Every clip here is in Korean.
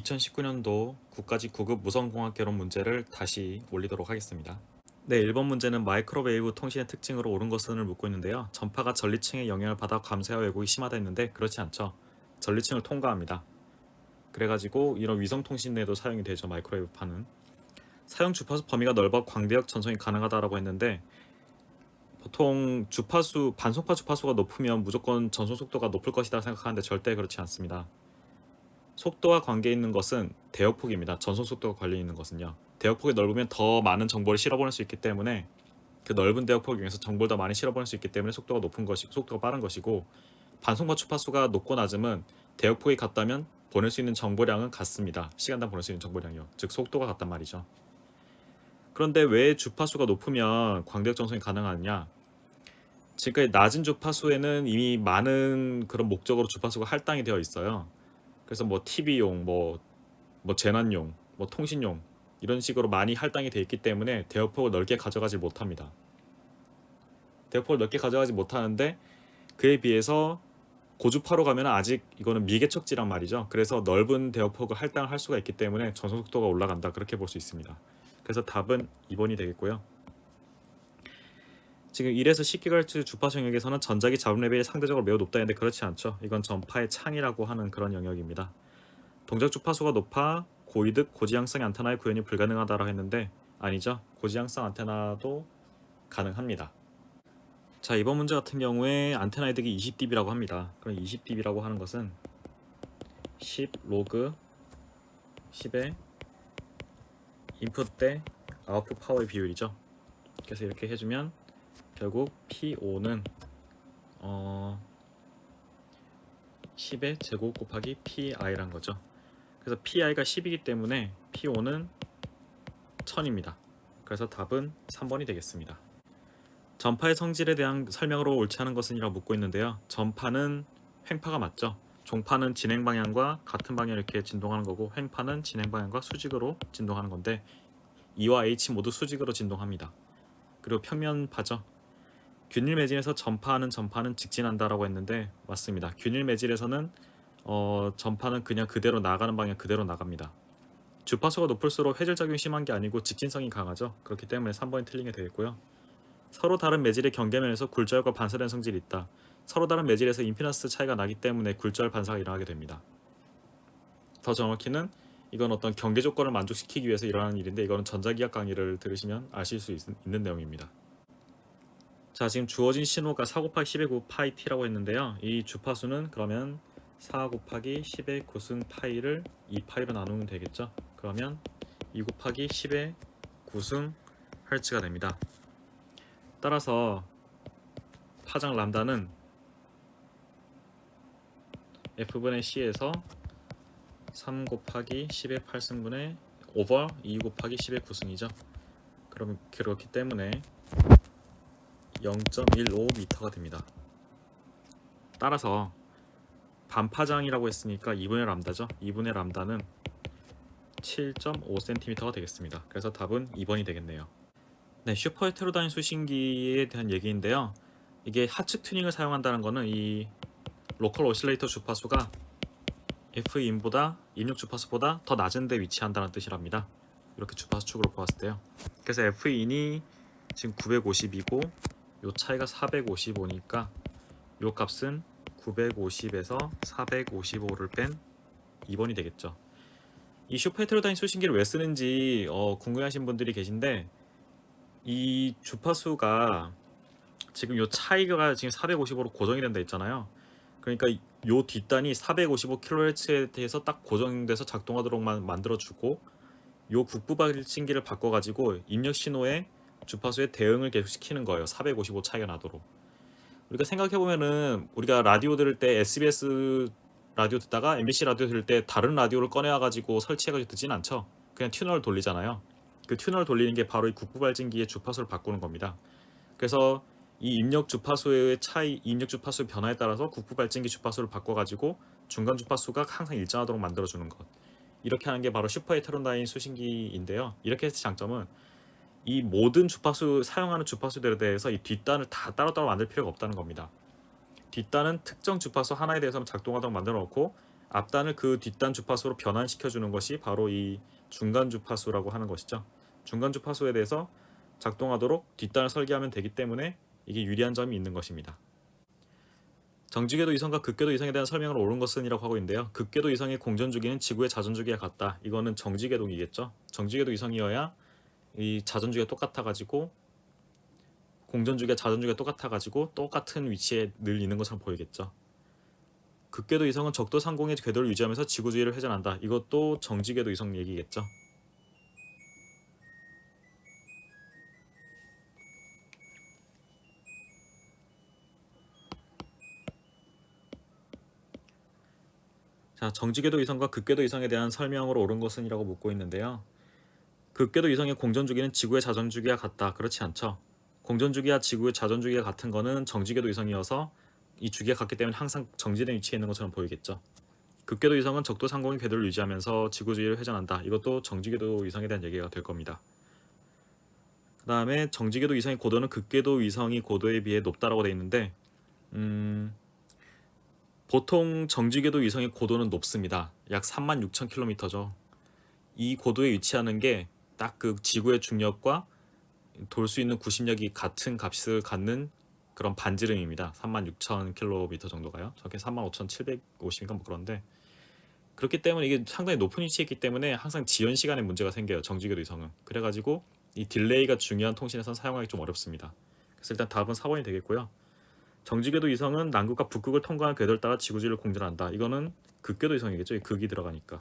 2019년도 국가직 9급 무선공학개론 문제를 다시 올리도록 하겠습니다. 네, 1번 문제는 마이크로웨이브 통신의 특징으로 옳은 것은을 묻고 있는데요. 전파가 전리층의 영향을 받아 감소와 왜곡이 심하다 했는데 그렇지 않죠. 전리층을 통과합니다. 그래가지고 이런 위성통신에도 사용이 되죠. 마이크로웨이브파는. 사용 주파수 범위가 넓어 광대역 전송이 가능하다라고 했는데 보통 주파수, 반송파 주파수가 높으면 무조건 전송 속도가 높을 것이다 생각하는데 절대 그렇지 않습니다. 속도와 관계 있는 것은 대역폭입니다. 전송 속도가 관련 있는 것은요. 대역폭이 넓으면 더 많은 정보를 실어보낼 수 있기 때문에 그 넓은 대역폭 중에서 정보를 더 많이 실어보낼 수 있기 때문에 속도가 높은 것이 속도가 빠른 것이고, 반송파 주파수가 높고 낮으면 대역폭이 같다면 보낼 수 있는 정보량은 같습니다. 시간당 보낼 수 있는 정보량이요. 즉 속도가 같단 말이죠. 그런데 왜 주파수가 높으면 광대역 전송이 가능하냐? 지금까지 낮은 주파수에는 이미 많은 그런 목적으로 주파수가 할당이 되어 있어요. 그래서 뭐 TV용, 뭐 재난용, 뭐 통신용 이런 식으로 많이 할당이 되어 있기 때문에 대역폭을 넓게 가져가지 못합니다. 대역폭을 넓게 가져가지 못하는데 그에 비해서 고주파로 가면 아직 이거는 미개척지란 말이죠. 그래서 넓은 대역폭을 할당을 할 수가 있기 때문에 전송 속도가 올라간다, 그렇게 볼 수 있습니다. 그래서 답은 2번이 되겠고요. 지금 1에서 10GHz 주파수 영역에서는 전자기 잡음 레벨이 상대적으로 매우 높다 했는데 그렇지 않죠. 이건 전파의 창이라고 하는 그런 영역입니다. 동작 주파수가 높아 고이득 고지향성 안테나의 구현이 불가능하다고 했는데 아니죠. 고지향성 안테나도 가능합니다. 자, 이번 문제 같은 경우에 안테나 이득이 20dB라고 합니다. 그럼 20dB라고 하는 것은 10 로그 10의 인풋 대 아웃풋 파워의 비율이죠. 그래서 이렇게 해주면 결국 P5는 10의 제곱 곱하기 PI란 거죠. 그래서 PI가 10이기 때문에 P5는 1000입니다. 그래서 답은 3번이 되겠습니다. 전파의 성질에 대한 설명으로 옳지 않은 것은 이라고 묻고 있는데요. 전파는 횡파가 맞죠. 종파는 진행 방향과 같은 방향 이렇게 진동하는 거고, 횡파는 진행 방향과 수직으로 진동하는 건데 E와 H 모두 수직으로 진동합니다. 그리고 평면파죠. 균일 매질에서 전파는 직진한다라고 했는데 맞습니다. 균일 매질에서는 전파는 그냥 그대로 나가는 방향 그대로 나갑니다. 주파수가 높을수록 회절작용이 심한 게 아니고 직진성이 강하죠. 그렇기 때문에 3번이 틀린 게 되겠고요. 서로 다른 매질의 경계면에서 굴절과 반사된 성질이 있다. 서로 다른 매질에서 임피던스 차이가 나기 때문에 굴절 반사가 일어나게 됩니다. 더 정확히는 이건 어떤 경계 조건을 만족시키기 위해서 일어나는 일인데 이거는 전자기학 강의를 들으시면 아실 수 있는 내용입니다. 자, 지금 주어진 신호가 4 곱하기 10의 9 파이 t라고 했는데요. 이 주파수는 그러면 4 곱하기 10의 9승 파이를 2파이로 나누면 되겠죠. 그러면 2 곱하기 10의 9승 헬츠가 됩니다. 따라서 파장 람다는 F분의 C에서 3 곱하기 10의 8승분의 오버 2 곱하기 10의 9승이죠. 그럼 그렇기 때문에 0.15m가 됩니다. 따라서 반파장이라고 했으니까 2분의 람다죠. 2분의 람다는 7.5cm가 되겠습니다. 그래서 답은 2번이 되겠네요. 네, 슈퍼 헤테로다인 수신기에 대한 얘기인데요. 이게 하측 튜닝을 사용한다는 거는 이 로컬 오실레이터 주파수가 F인보다 입력 주파수보다 더 낮은 데 위치한다는 뜻이랍니다. 이렇게 주파수 축으로 보았을 때요. 그래서 F인이 지금 950이고 요 차이가 455니까 요 값은 950에서 455를 뺀 2번이 되겠죠. 이 슈퍼 헤테로다인 수신기를 왜 쓰는지 궁금해하신 분들이 계신데, 이 주파수가 지금 요 차이가 지금 455로 고정이 된다 했잖아요. 그러니까 요 뒷단이 455kHz에 대해서 딱 고정돼서 작동하도록만 만들어주고, 요 국부 발신기를 바꿔가지고 입력 신호의 주파수에 대응을 계속 시키는 거예요. 455 차이가 나도록. 우리가 생각해보면은 우리가 라디오 들을 때 SBS 라디오 듣다가 MBC 라디오 들을 때 다른 라디오를 꺼내와가지고 설치해가지고 듣진 않죠. 그냥 튜너를 돌리잖아요. 그 튜너를 돌리는 게 바로 이 국부 발진기의 주파수를 바꾸는 겁니다. 그래서 이 입력 주파수의 차이, 입력 주파수 변화에 따라서 국부 발진기 주파수를 바꿔가지고 중간 주파수가 항상 일정하도록 만들어주는 것. 이렇게 하는 게 바로 슈퍼 헤테로다인 수신기인데요. 이렇게 해서 장점은 이 모든 주파수, 사용하는 주파수들에 대해서 이 뒷단을 다 따로따로 만들 필요가 없다는 겁니다. 뒷단은 특정 주파수 하나에 대해서만 작동하도록 만들어 놓고 앞단을 그 뒷단 주파수로 변환시켜 주는 것이 바로 이 중간 주파수라고 하는 것이죠. 중간 주파수에 대해서 작동하도록 뒷단을 설계하면 되기 때문에 이게 유리한 점이 있는 것입니다. 정지궤도 이성과 극궤도 이성에 대한 설명을 옳은 것은이라고 하고 있는데요. 극궤도 이성의 공전 주기는 지구의 자전 주기와 같다. 이거는 정지궤도이겠죠. 정지궤도 이성이어야 이 자전 주기가 똑같아 가지고 공전 주기와 자전 주기가 똑같아 가지고 똑같은 위치에 늘 있는 것처럼 보이겠죠. 극궤도 이성은 적도 상공의 궤도를 유지하면서 지구 주위를 회전한다. 이것도 정지궤도 이성 얘기겠죠. 자, 정지궤도 이성과 극궤도 이성에 대한 설명으로 옳은 것은이라고 묻고 있는데요. 극궤도 이성의 공전 주기는 지구의 자전 주기와 같다. 그렇지 않죠. 공전 주기와 지구의 자전 주기가 같은 거는 정지궤도 이성이어서 이 주기가 같기 때문에 항상 정지된 위치에 있는 것처럼 보이겠죠. 극궤도 이성은 적도 상공의 궤도를 유지하면서 지구 주위를 회전한다. 이것도 정지궤도 이성에 대한 얘기가 될 겁니다. 그 다음에 정지궤도 이성의 고도는 극궤도 이성이 고도에 비해 높다라고 되어 있는데 보통 정지궤도 이성의 고도는 높습니다. 약 36,000km죠. 이 고도에 위치하는 게 딱 그 지구의 중력과 돌 수 있는 구심력이 같은 값을 갖는 그런 반지름입니다. 36,000km 정도가요. 저게 35,750인가 뭐 그런데 그렇기 때문에 이게 상당히 높은 위치에 있기 때문에 항상 지연 시간에 문제가 생겨요. 정지궤도 이성은. 그래가지고 이 딜레이가 중요한 통신에선 사용하기 좀 어렵습니다. 그래서 일단 답은 4번이 되겠고요. 정지궤도 이성은 남극과 북극을 통과한 궤도를 따라 지구주위를 공전한다. 이거는 극궤도 이성이겠죠. 극이 들어가니까.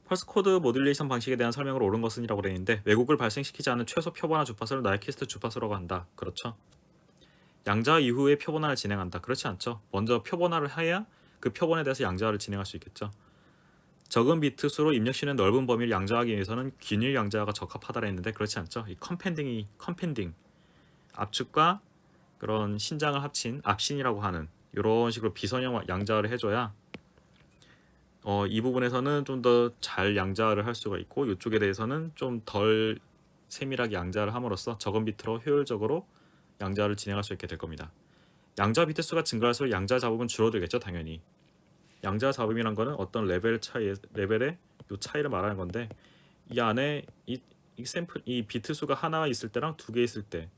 펄스 코드 모듈레이션 방식에 대한 설명을 옳은 것은이라고 되어 있는데 왜곡을 발생시키지 않은 최소 표본화 주파수를 나이키스트 주파수라고 한다. 그렇죠. 양자화 이후에 표본화를 진행한다. 그렇지 않죠. 먼저 표본화를 해야 그 표본에 대해서 양자화를 진행할 수 있겠죠. 적은 비트 수로 입력시는 넓은 범위를 양자화하기 위해서는 균일 양자화가 적합하다라 했는데 그렇지 않죠. 이 컴펜딩 압축과 그런 신장을 합친 압신이라고 하는 이런 식으로 비선형 양자화를 해줘야 이 부분에서는 좀 더 잘 양자화를 할 수가 있고 이쪽에 대해서는 좀 덜 세밀하게 양자화를 함으로써 적은 비트로 효율적으로 양자화를 진행할 수 있게 될 겁니다. 양자 비트 수가 증가할수록 양자 잡음은 줄어들겠죠. 당연히 양자 잡음이란 거는 어떤 레벨의 이 차이를 말하는 건데 이 안에 이 비트 수가 하나 있을 때랑 두 개 있을 때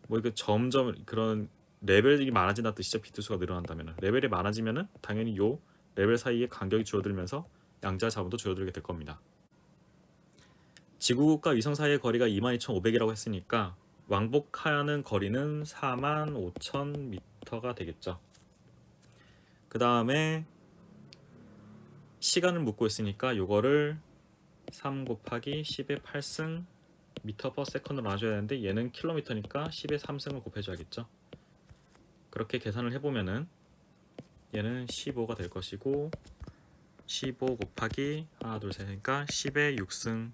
뭐 이게 점점 그런 레벨이 많아진다는 뜻이죠. 비트 수가 늘어난다면 레벨이 많아지면은 당연히 요 레벨 사이의 간격이 줄어들면서 양자 잡음도 줄어들게 될 겁니다. 지구과 위성 사이의 거리가 22,500이라고 했으니까 왕복하는 거리는 45,000m가 되겠죠. 그 다음에 시간을 묻고 있으니까 이거를 3 곱하기 10의 8승 미터 퍼 세컨드로 나눠줘야 되는데 얘는 킬로미터니까 10의 3승을 곱해줘야겠죠. 그렇게 계산을 해보면은 얘는 15가 될 것이고 15 곱하기 하나 둘 셋이니까 10의 6승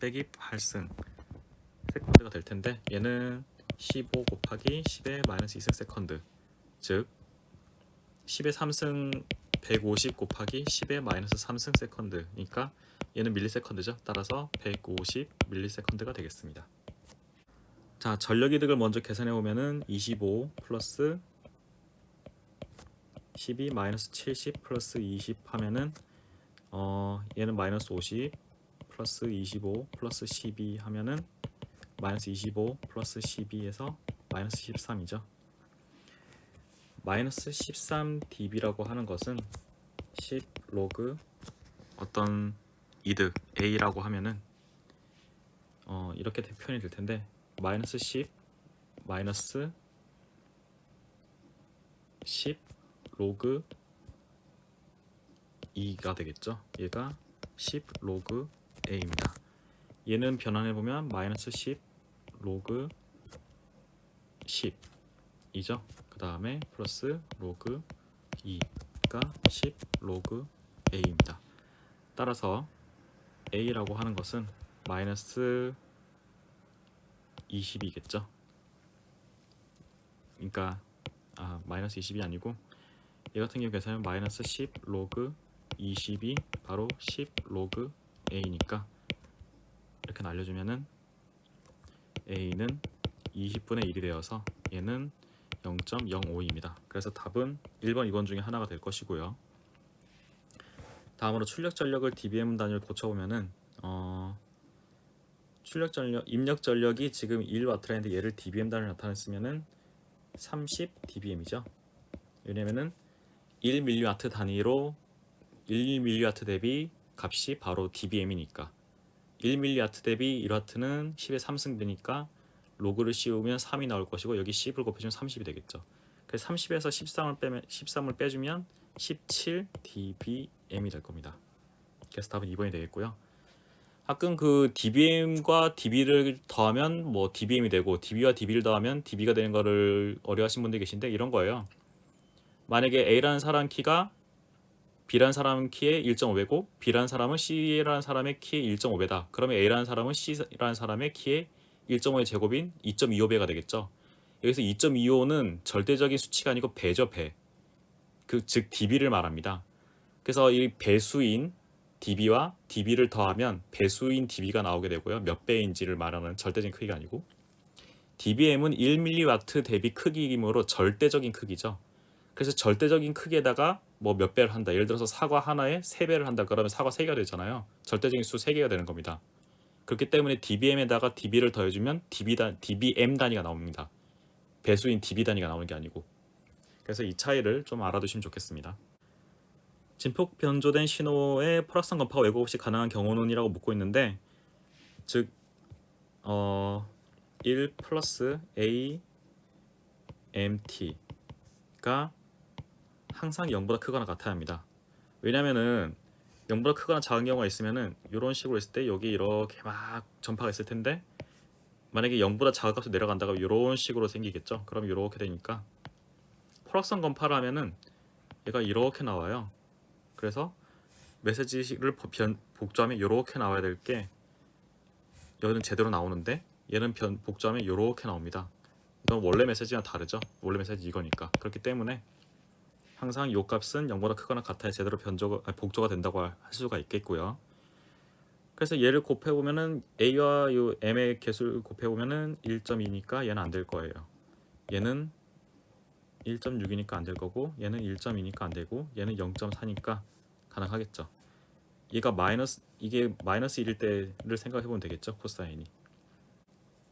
빼기 8승 세컨드가 될 텐데 얘는 15 곱하기 10의 마이너스 2승 세컨드 즉 10의 3승 150 곱하기 10의 마이너스 3승 세컨드니까 얘는 밀리세컨드죠. 따라서 150 밀리세컨드가 되겠습니다. 자, 전력 이득을 먼저 계산해 보면은 25 플러스 12 마이너스 70 플러스 20 하면은 얘는 마이너스 50 플러스 25 플러스 12 하면은 마이너스 25 플러스 12에서 마이너스 13이죠. 마이너스 13dB라고 하는 것은 10 로그 어떤 이득 A라고 하면은 이렇게 표현이 될 텐데 마이너스 10 마이너스 10 로그 2가 되겠죠. 얘가 10 로그 A입니다. 얘는 변환해보면 마이너스 10 로그 10이죠. 그 다음에 플러스 로그 2가 10 로그 A입니다. 따라서 A라고 하는 것은 마이너스 20이겠죠. 그러니까 마이너스 20이 아니고 얘 같은 경우 계산하면 마이너스 10 로그 20이 바로 10 로그 A니까 이렇게 날려주면은 A는 20분의 1이 되어서 얘는 0.05입니다. 그래서 답은 1번, 2번 중에 하나가 될 것이고요. 다음으로 출력 전력을 dBm 단위로 고쳐보면은 출력 전력, 입력 전력이 지금 1W라는데 얘를 dBm 단위로 나타냈으면은 30 dBm이죠. 왜냐면은 1mW 단위로 1mW 대비 값이 바로 dBm이니까 1mW 대비 1W는 10의 3승배니까 로그를 씌우면 3이 나올 것이고 여기 10을 곱해주면 30이 되겠죠. 그래서 30에서 13을 빼주면 17 dBm이 될 겁니다. 그래서 답은 2번이 되겠고요. 가끔 그 dBm과 dB를 더하면 뭐 dBm이 되고 dB와 dB를 더하면 dB가 되는 거를 어려워하시는 분들이 계신데 이런 거예요. 만약에 A라는 사람 키가 B라는 사람 키의 1.5배고 B라는 사람은 C라는 사람의 키의 1.5배다. 그러면 A라는 사람은 C라는 사람의 키의 1.5의 제곱인 2.25배가 되겠죠. 여기서 2.25는 절대적인 수치가 아니고 배죠, 배. 즉 dB를 말합니다. 그래서 이 배수인 dB와 dB를 더하면 배수인 dB가 나오게 되고요. 몇 배인지를 말하는 절대적인 크기가 아니고 dBm은 1mW 대비 크기이므로 절대적인 크기죠. 그래서 절대적인 크기에다가 뭐 몇 배를 한다. 예를 들어서 사과 하나에 3배를 한다. 그러면 사과 3개가 되잖아요. 절대적인 수 3개가 되는 겁니다. 그렇기 때문에 dBm에다가 dB를 더해주면 dBm 단위가 나옵니다. 배수인 dB 단위가 나오는 게 아니고. 그래서 이 차이를 좀 알아두시면 좋겠습니다. 진폭 변조된 신호의 포락선 건파가 왜곡 없이 가능한 경우는 이라고 묻고 있는데 즉 1 플러스 A MT가 항상 0보다 크거나 같아야 합니다. 왜냐면은 0보다 크거나 작은 경우가 있으면은 이런 식으로 있을 때 여기 이렇게 막 전파가 있을 텐데 만약에 0보다 작은 값으로 내려간다가 이런 식으로 생기겠죠. 그럼 이렇게 되니까 포락선 건파를 하면은 얘가 이렇게 나와요. 그래서 메시지를 복조하면 이렇게 나와야 될 게 얘는 제대로 나오는데 얘는 복조하면 이렇게 나옵니다. 이건 원래 메시지랑 다르죠. 원래 메시지 이거니까. 그렇기 때문에 항상 이 값은 0보다 크거나 같아야 제대로 복조가 된다고 할 수가 있겠고요. 그래서 얘를 곱해보면은 A와 요 M의 개수를 곱해보면은 1.2니까 얘는 안 될 거예요. 얘는 1.6이니까 안 될 거고 얘는 1.2니까 안 되고 얘는 0.4니까 가능하겠죠. 이게 마이너스 1일 때를 생각해보면 되겠죠. 코사인이.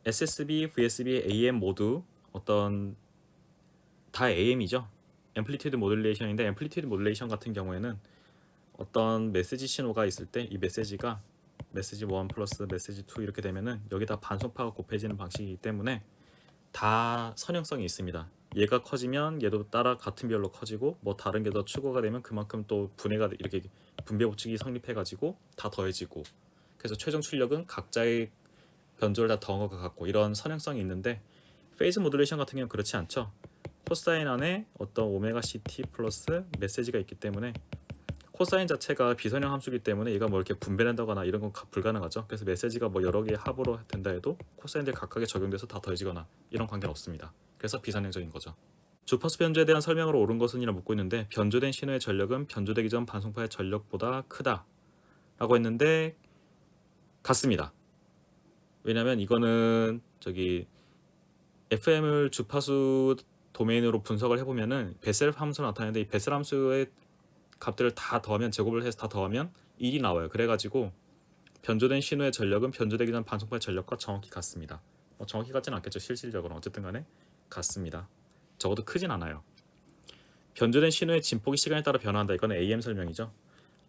SSB, VSB, AM 모두 다 AM이죠. 앰플리튜드 모듈레이션인데 앰플리튜드 모듈레이션 같은 경우에는 어떤 메시지 신호가 있을 때 이 메시지가 메시지 1 플러스 메시지 2 이렇게 되면은 여기다 반송파가 곱해지는 방식이기 때문에 다 선형성이 있습니다. 얘가 커지면 얘도 따라 같은 비율로 커지고 뭐 다른 게 더 추가가 되면 그만큼 또 분해가 이렇게 분배 법칙이 성립해 가지고 다 더해지고 그래서 최종 출력은 각자의 변조를 다 더한 것과 같고 이런 선형성이 있는데 페이즈 모듈레이션 같은 경우는 그렇지 않죠. 코사인 안에 어떤 오메가 CT 플러스 메시지가 있기 때문에 코사인 자체가 비선형 함수이기 때문에 얘가 뭐 이렇게 분배된다거나 이런 건 불가능하죠. 그래서 메시지가 뭐 여러 개의 합으로 된다 해도 코사인들 각각에 적용돼서 다 더해지거나 이런 관계는 없습니다. 그래서 비선형적인 거죠. 주파수 변조에 대한 설명으로 옳은 것은 이라 묻고 있는데 변조된 신호의 전력은 변조되기 전 반송파의 전력보다 크다 라고 했는데 같습니다. 왜냐면 이거는 FM을 주파수 도메인으로 분석을 해보면은 베셀 함수를 나타내는데 이 베셀 함수의 값들을 다 더하면 제곱을 해서 다 더하면 1이 나와요. 그래가지고 변조된 신호의 전력은 변조되기 전 반송파의 전력과 정확히 같습니다. 정확히 같지는 않겠죠. 실질적으로 어쨌든 간에 같습니다. 적어도 크진 않아요. 변조된 신호의 진폭이 시간에 따라 변화한다. 이건 AM 설명이죠.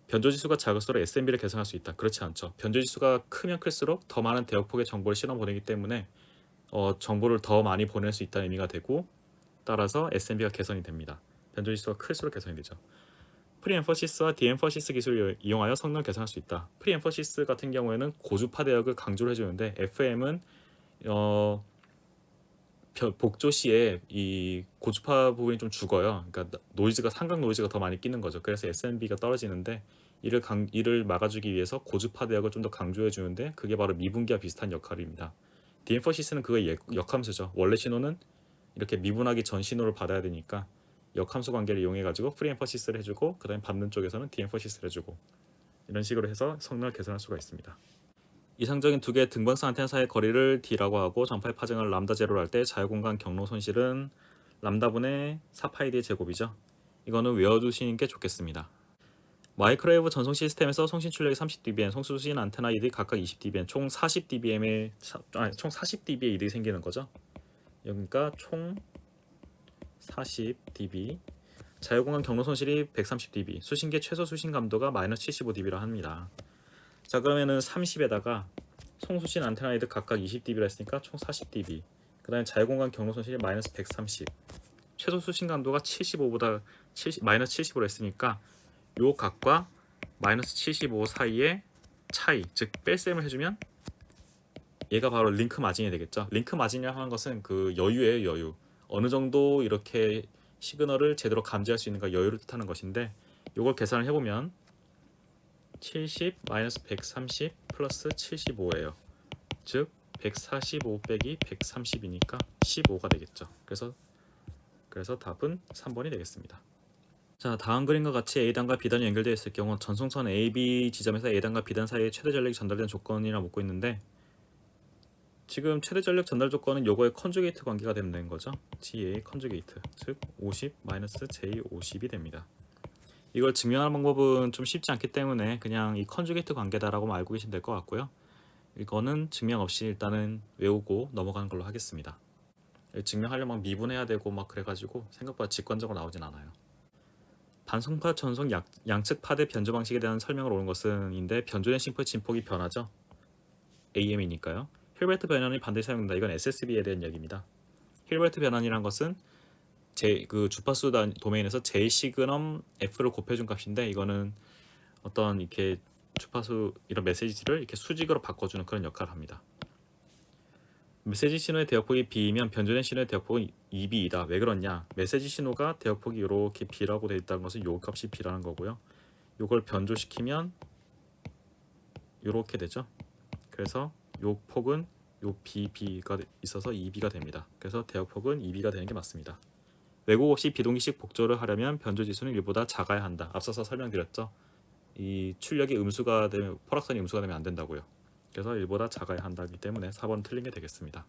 변조지수가 작을수록 SMB를 계산할 수 있다. 그렇지 않죠. 변조지수가 크면 클수록 더 많은 대역폭의 정보를 실어 보내기 때문에 정보를 더 많이 보낼 수 있다는 의미가 되고 따라서 SMB가 개선이 됩니다. 변조지수가 클수록 개선이 되죠. 프리엠퍼시스와 디엠퍼시스 기술을 이용하여 성능을 개선할 수 있다. 프리엠퍼시스 같은 경우에는 고주파 대역을 강조를 해주는데 FM은 복조 시에 이 고주파 부분이 좀 죽어요. 그러니까 삼각 노이즈가 더 많이 끼는 거죠. 그래서 SMB가 떨어지는데 이를 막아주기 위해서 고주파 대역을 좀 더 강조해 주는데 그게 바로 미분기와 비슷한 역할입니다. 디엠퍼시스는 그거의 역함수죠. 원래 신호는 이렇게 미분하기 전 신호를 받아야 되니까 역함수 관계를 이용해 가지고 프리엠퍼시스를 해주고 그 다음에 받는 쪽에서는 디엠퍼시스를 해주고 이런 식으로 해서 성능을 개선할 수가 있습니다. 이상적인 두 개의 등방성 안테나 사이의 거리를 D라고 하고 전파의 파장을 람다 제로로 할 때 자유공간 경로 손실은 람다분의 4파이 D의 제곱이죠. 이거는 외워두시는 게 좋겠습니다. 마이크로웨이브 전송 시스템에서 송신 출력이 30dBm, 송수신 안테나 이득이 각각 20dBm, 총 40dBm의 총 40dB의 이득이 생기는 거죠. 그러니까 총 40dB. 자유공간 경로 손실이 130dB, 수신기 최소 수신 감도가 마이너스 75dB라 합니다. 자, 그러면은 30에다가 송수신 안테나 이득 각각 20dB라 했으니까 총 40dB. 그 다음에 자유공간 경로 손실이 마이너스 130, 최소 수신 감도가 75보다 마이너스 70으로 했으니까 요 값과 마이너스 75 사이의 차이, 즉 뺄셈을 해주면 얘가 바로 링크 마진이 되겠죠. 링크 마진이라고 하는 것은 그 여유예요, 여유. 어느 정도 이렇게 시그널을 제대로 감지할 수 있는가, 여유를 뜻하는 것인데, 이걸 계산을 해보면 70 마이너스 130 플러스 75예요. 즉 145 빼기 130이니까 15가 되겠죠. 그래서 답은 3번이 되겠습니다. 자, 다음 그림과 같이 A단과 B단이 연결되어 있을 경우 전송선 AB 지점에서 A단과 B단 사이에 최대 전력이 전달되는 조건이라 묻고 있는데, 지금 최대 전력 전달 조건은 요거의 컨주게이트 관계가 되는 거죠. GA 컨주게이트, 즉 50 마이너스 J 50이 됩니다. 이걸 증명하는 방법은 좀 쉽지 않기 때문에 그냥 이 컨주게이트 관계다라고 알고 계시면 될 것 같고요. 이거는 증명 없이 일단은 외우고 넘어가는 걸로 하겠습니다. 증명하려면 막 미분해야 되고 막 그래가지고 생각보다 직관적으로 나오진 않아요. 반송파 전송 양측 파대 변조 방식에 대한 설명을 오는 것은인데, 변조된 싱크의 진폭이 변하죠. AM이니까요. 힐베르트 변환이 반드시 사용된다. 이건 SSB에 대한 얘기입니다. 힐베르트 변환이란 것은 그 주파수 도메인에서 J 시그넘 F를 곱해준 값인데, 이거는 어떤 이렇게 주파수 이런 메시지를 이렇게 수직으로 바꿔주는 그런 역할을 합니다. 메시지 신호의 대역폭이 B이면 변조된 신호의 대역폭은 2B이다. 왜 그렇냐? 메시지 신호가 대역폭이 이렇게 B라고 되어 있다는 것은 요 값이 B라는 거고요. 요걸 변조시키면 이렇게 되죠. 그래서 요 폭은 요 BB가 있어서 2B가 됩니다. 그래서 대역폭은 2B가 되는 게 맞습니다. 왜곡 없이 비동기식 복조를 하려면 변조 지수는 1보다 작아야 한다. 앞서서 설명드렸죠. 이 출력이 음수가 되면, 포락선이 음수가 되면 안 된다고요. 그래서 1보다 작아야 한다기 때문에 4번은 틀린 게 되겠습니다.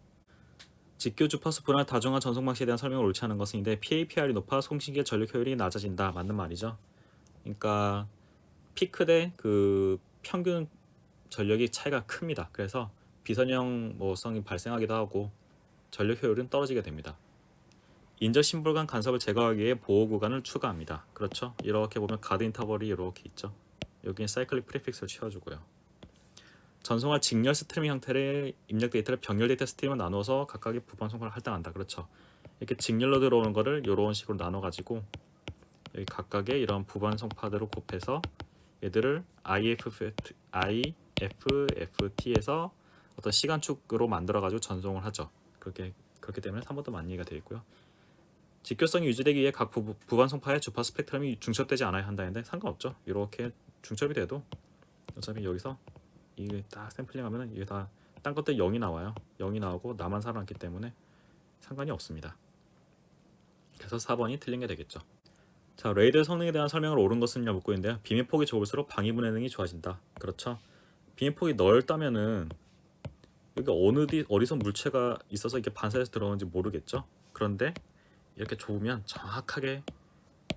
직교 주파수 분할 다중화 전송 방식에 대한 설명을 옳지 않은 것인데, PAPR이 높아 송신기의 전력 효율이 낮아진다. 맞는 말이죠. 그러니까 피크 대 그 평균 전력이 차이가 큽니다. 그래서 비선형성이 발생하기도 하고 전력 효율은 떨어지게 됩니다. 인저 심볼 간 간섭을 제거하기 위해 보호 구간을 추가합니다. 그렇죠? 이렇게 보면 가드 인터벌이 이렇게 있죠. 여기는 사이클릭 프리픽스를 채워주고요. 전송할 직렬 스트리밍 형태의 입력 데이터를 병렬 데이터 스트리밍을 나눠서 각각의 부분 송파를 할당한다. 그렇죠? 이렇게 직렬로 들어오는 거를 이런 식으로 나눠가지고 여기 각각의 이런 부분 송파들을 곱해서 얘들을 IFFT에서 어떤 시간축으로 만들어가지고 전송을 하죠. 그렇기 때문에 3번도 맞는 얘기가 되어 있고요. 직교성이 유지되기 위해 각 부반 송파의 주파 스펙트럼이 중첩되지 않아야 한다는데 상관없죠. 이렇게 중첩이 돼도 어차피 여기서 이게 딱 샘플링하면은 이게 다 딴 것들 0이 나와요. 0이 나오고 나만 살아남기 때문에 상관이 없습니다. 그래서 4번이 틀린 게 되겠죠. 자, 레이더 성능에 대한 설명을 옳은 것은요 묻고 있는데요. 비밀폭이 좁을수록 방위분 해능이 좋아진다. 그렇죠. 비밀폭이 넓다면은 여기 어디서 물체가 있어서 이렇게 반사해서 들어오는지 모르겠죠. 그런데 이렇게 좁으면 정확하게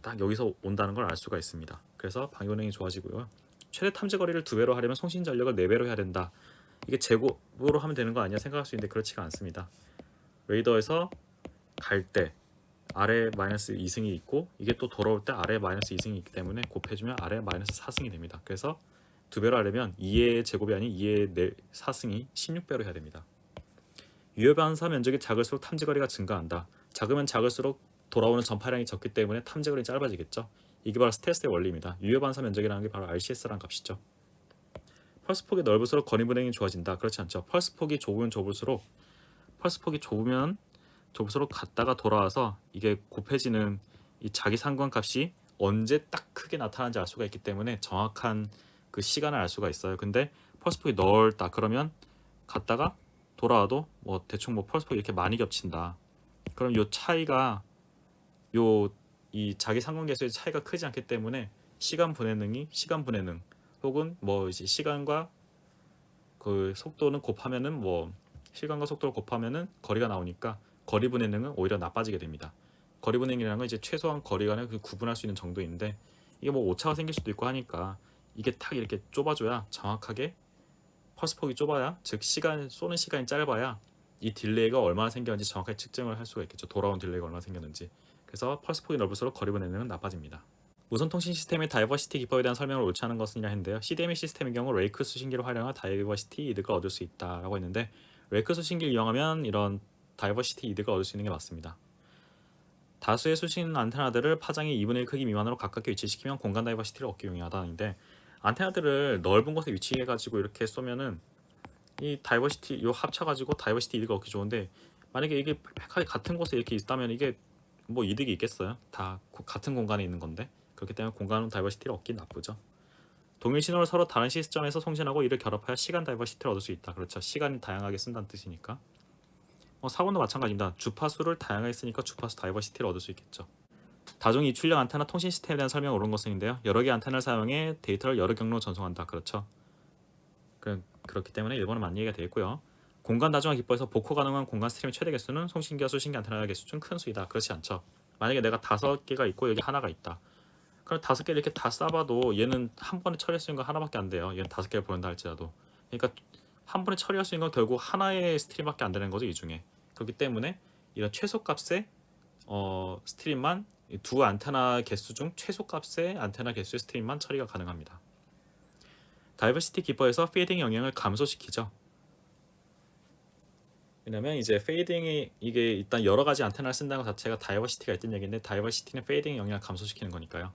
딱 여기서 온다는 걸 알 수가 있습니다. 그래서 방위분 해능이 좋아지고요. 최대 탐지 거리를 2배로 하려면 송신 전력을 4배로 해야 된다. 이게 제곱으로 하면 되는 거 아니야 생각할 수 있는데 그렇지가 않습니다. 레이더에서 갈 때 아래 마이너스 2승이 있고, 이게 또 돌아올 때 아래 마이너스 2승이 있기 때문에 곱해주면 아래 마이너스 4승이 됩니다. 그래서 2배로 하려면 2의 제곱이 아닌 2의 4승이 16배로 해야 됩니다. 유효 반사 면적이 작을수록 탐지 거리가 증가한다. 작으면 작을수록 돌아오는 전파량이 적기 때문에 탐지 거리는 짧아지겠죠. 이게 바로 스텔스의 원리입니다. 유효 반사 면적이라는 게 바로 RCS라는 값이죠. 펄스 폭이 넓을수록 거리 분행이 좋아진다. 그렇지 않죠. 펄스 폭이 좁으면 좁을수록 갔다가 돌아와서 이게 곱해지는 이 자기 상관값이 언제 딱 크게 나타나는지 알 수가 있기 때문에 정확한 그 시간을 알 수가 있어요. 근데 펄스폭이 넓다 그러면 갔다가 돌아와도 뭐 대충 뭐 펄스폭이 이렇게 많이 겹친다. 그럼 요 차이가 이 자기 상관계수의 차이가 크지 않기 때문에 시간 분해능 혹은 뭐 이제 시간과 그 속도는 곱하면은 뭐 시간과 속도를 곱하면은 거리가 나오니까 거리 분해능은 오히려 나빠지게 됩니다. 거리 분해능이라는 건 이제 최소한 거리 간을 구분할 수 있는 정도인데, 이게 뭐 오차가 생길 수도 있고 하니까 이게 탁 이렇게 좁아줘야 정확하게 펄스 폭이 좁아야, 즉 시간 쏘는 시간이 짧아야 이 딜레이가 얼마나 생겼는지 정확하게 측정을 할 수가 있겠죠. 돌아온 딜레이가 얼마나 생겼는지. 그래서 펄스 폭이 넓을수록 거리 보내는 나빠집니다. 무선 통신 시스템의 다이버시티 기법에 대한 설명을 옳지 않은 것은이라 했는데요. CDMA 시스템의 경우 레이크 수신기를 활용한 다이버시티 이득을 얻을 수 있다라고 했는데, 레이크 수신기를 이용하면 이런 다이버시티 이득을 얻을 수 있는 게 맞습니다. 다수의 수신 안테나들을 파장의 2분의 1 크기 미만으로 가깝게 위치시키면 공간 다이버시티를 얻기 용이하다는데, 안테나들을 넓은 곳에 위치해가지고 이렇게 쏘면은 이 다이버시티 요 합쳐가지고 다이버시티 이득을 얻기 좋은데, 만약에 이게 빽빽하게 같은 곳에 이렇게 있다면 이게 뭐 이득이 있겠어요? 다 같은 공간에 있는 건데. 그렇기 때문에 공간 다이버시티를 얻긴 나쁘죠. 동일 신호를 서로 다른 시스템에서 송신하고 이를 결합하여 시간 다이버시티를 얻을 수 있다. 그렇죠. 시간이 다양하게 쓴다는 뜻이니까. 사고도 마찬가지입니다. 주파수를 다양하게 쓰니까 주파수 다이버시티를 얻을 수 있겠죠. 다중 이출력 안테나 통신 시스템에 대한 설명을 옳은 것은인데요. 여러 개의 안테나를 사용해 데이터를 여러 경로로 전송한다. 그렇죠. 그렇기 때문에 1번은 맞는 얘기가 되겠고요. 공간 다중화 기법에서 복호 가능한 공간 스트림의 최대 개수는 송신기와 수신기 안테나 개수 중 큰 수이다. 그렇지 않죠. 만약에 내가 5개가 있고 여기 하나가 있다. 그럼 5개를 이렇게 다 쏴봐도 얘는 한 번에 처리할 수 있는 건 하나밖에 안 돼요. 얘는 5개를 보낸다 할지라도. 그러니까 한 번에 처리할 수 있는 건 결국 하나의 스트림밖에 안 되는 거죠, 이 중에. 그렇기 때문에 이런 최소값의 스트림만, 두 안테나 개수 중 최소값의 안테나 개수의 스트림만 처리가 가능합니다. 다이버시티 기법에서 페이딩 영향을 감소시키죠. 왜냐면 이제 페이딩이 이게 일단 여러 가지 안테나를 쓴다는 것 자체가 다이버시티가 있던 얘기인데, 다이버시티는 페이딩 영향을 감소시키는 거니까요.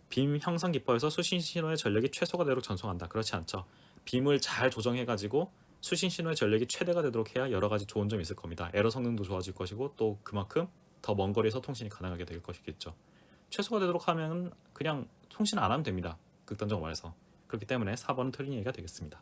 빔 형성 기법에서 수신 신호의 전력이 최소가 되도록 전송한다. 그렇지 않죠. 빔을 잘 조정해가지고 수신 신호의 전력이 최대가 되도록 해야 여러 가지 좋은 점이 있을 겁니다. 에러 성능도 좋아질 것이고 또 그만큼 더 먼 거리에서 통신이 가능하게 될 것이겠죠. 최소가 되도록 하면 그냥 통신 안 하면 됩니다. 극단적으로 말해서. 그렇기 때문에 4번은 틀린 얘기가 되겠습니다.